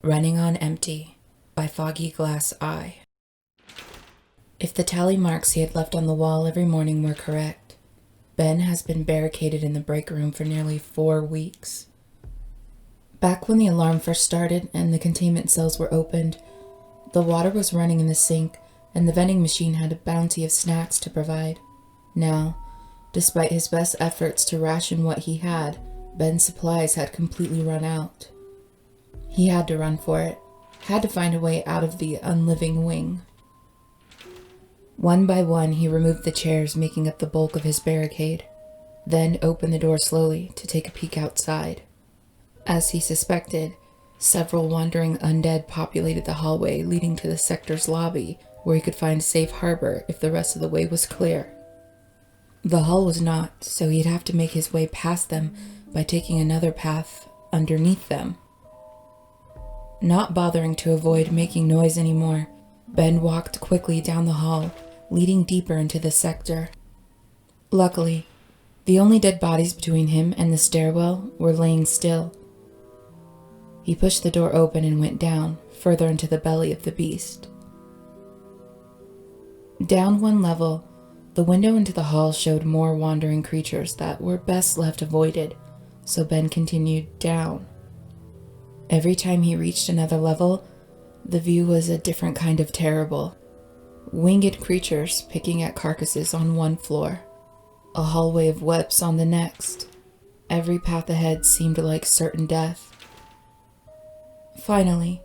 Running on Empty by FoggyGlassEye. If the tally marks he had left on the wall every morning were correct, Ben has been barricaded in the break room for nearly 4 weeks. Back when the alarm first started and the containment cells were opened, the water was running in the sink and the vending machine had a bounty of snacks to provide. Now, despite his best efforts to ration what he had, Ben's supplies had completely run out. He had to run for it, had to find a way out of the unliving wing. One by one, he removed the chairs making up the bulk of his barricade, then opened the door slowly to take a peek outside. As he suspected, several wandering undead populated the hallway leading to the sector's lobby, where he could find safe harbor if the rest of the way was clear. The hall was not, so he'd have to make his way past them by taking another path underneath them. Not bothering to avoid making noise anymore, Ben walked quickly down the hall, leading deeper into the sector. Luckily, the only dead bodies between him and the stairwell were laying still. He pushed the door open and went down, further into the belly of the beast. Down one level, the window into the hall showed more wandering creatures that were best left avoided, so Ben continued down. Every time he reached another level, the view was a different kind of terrible. Winged creatures picking at carcasses on one floor, a hallway of webs on the next. Every path ahead seemed like certain death. Finally,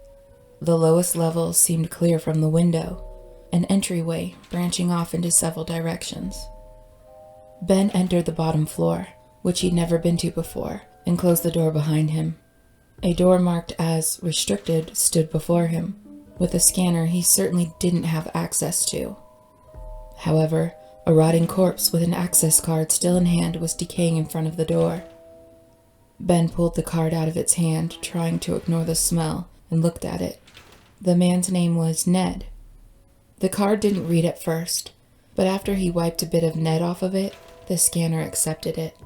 the lowest level seemed clear from the window, an entryway branching off into several directions. Ben entered the bottom floor, which he'd never been to before, and closed the door behind him. A door marked as restricted stood before him, with a scanner he certainly didn't have access to. However, a rotting corpse with an access card still in hand was decaying in front of the door. Ben pulled the card out of its hand, trying to ignore the smell, and looked at it. The man's name was Ned. The card didn't read at first, but after he wiped a bit of Ned off of it, the scanner accepted it.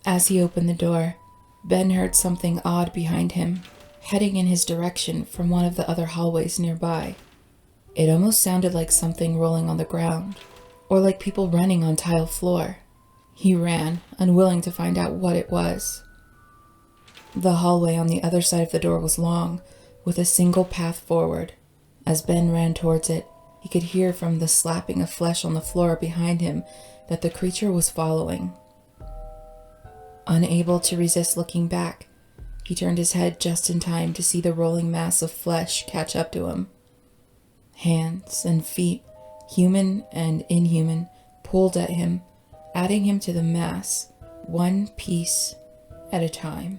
As he opened the door, Ben heard something odd behind him, heading in his direction from one of the other hallways nearby. It almost sounded like something rolling on the ground, or like people running on tile floor. He ran, unwilling to find out what it was. The hallway on the other side of the door was long, with a single path forward. As Ben ran towards it, he could hear from the slapping of flesh on the floor behind him that the creature was following. Unable to resist looking back, he turned his head just in time to see the rolling mass of flesh catch up to him. Hands and feet, human and inhuman, pulled at him, adding him to the mass, one piece at a time.